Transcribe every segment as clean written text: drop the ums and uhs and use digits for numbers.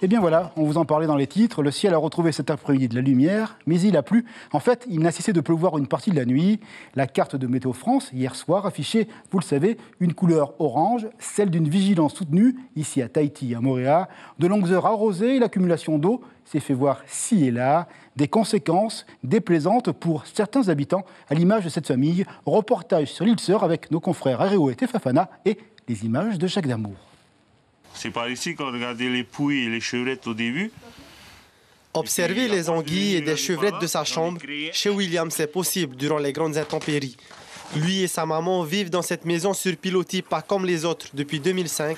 Eh bien voilà, on vous en parlait dans les titres, le ciel a retrouvé cet après-midi de la lumière, mais il a plu. En fait, il n'a cessé de pleuvoir une partie de la nuit. La carte de Météo France, hier soir, affichait, vous le savez, une couleur orange, celle d'une vigilance soutenue, ici à Tahiti, à Moorea. De longues heures arrosées, l'accumulation d'eau s'est fait voir ci et là. Des conséquences déplaisantes pour certains habitants, à l'image de cette famille. Reportage sur l'île Sœur avec nos confrères Aréo et Tefafana et les images de Jacques Damour. C'est par ici qu'on regardait les pouilles et les chevrettes au début. Observer les anguilles et des chevrettes de sa chambre, chez William, c'est possible durant les grandes intempéries. Lui et sa maman vivent dans cette maison sur pilotis pas comme les autres depuis 2005.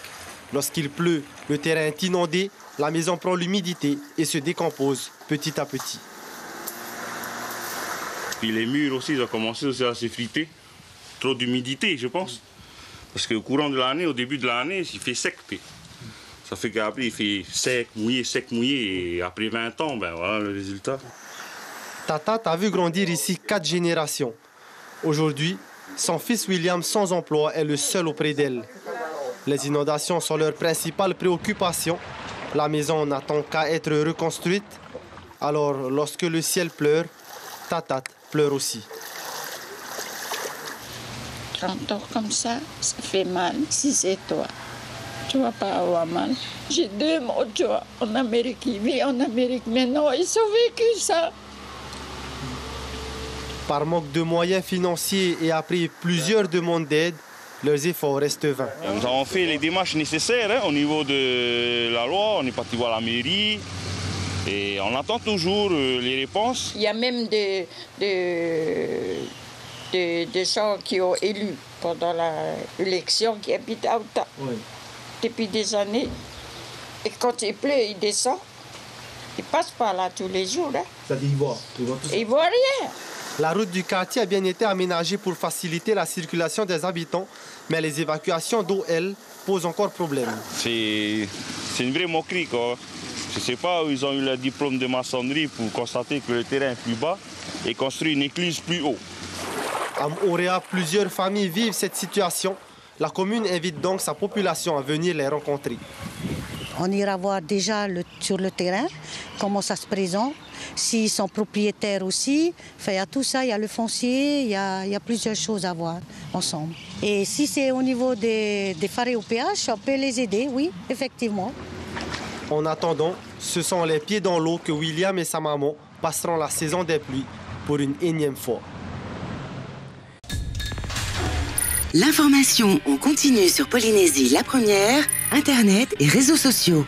Lorsqu'il pleut, le terrain est inondé, la maison prend l'humidité et se décompose petit à petit. Puis les murs aussi, ils ont commencé aussi à s'effriter. Trop d'humidité, je pense. Parce qu'au courant de l'année, au début de l'année, il fait sec. Ça fait qu'après, il fait sec, mouillé. Et après 20 ans, ben voilà le résultat. Tata a vu grandir ici 4 générations. Aujourd'hui, son fils William, sans emploi, est le seul auprès d'elle. Les inondations sont leur principale préoccupation. La maison n'attend qu'à être reconstruite. Alors, lorsque le ciel pleure, Tata pleure aussi. Quand on dort comme ça fait mal. Si c'est toi, tu vas pas avoir mal. J'ai 2 mots, tu vois, en Amérique. Ils vivent en Amérique, mais non, ils ont vécu ça. Par manque de moyens financiers et après plusieurs demandes d'aide, leurs efforts restent vains. Nous avons fait les démarches nécessaires au niveau de la loi. On est parti voir la mairie et on attend toujours les réponses. Il y a même des gens qui ont élu pendant l'élection qui habitent à Outa depuis des années. Et quand il pleut, il descend. Il passe par là tous les jours. Hein. Ça dit, il voit rien. La route du quartier a bien été aménagée pour faciliter la circulation des habitants, mais les évacuations d'eau, elles, posent encore problème. C'est une vraie moquerie, quoi. Je ne sais pas où ils ont eu le diplôme de maçonnerie pour constater que le terrain est plus bas et construire une écluse plus haut. À Moorea, plusieurs familles vivent cette situation. La commune invite donc sa population à venir les rencontrer. On ira voir déjà sur le terrain comment ça se présente, s'ils sont propriétaires aussi. Enfin, il y a tout ça, il y a le foncier, il y a plusieurs choses à voir ensemble. Et si c'est au niveau des farés au péage, on peut les aider, oui, effectivement. En attendant, ce sont les pieds dans l'eau que William et sa maman passeront la saison des pluies pour une énième fois. L'information en continu sur Polynésie la première, Internet et réseaux sociaux.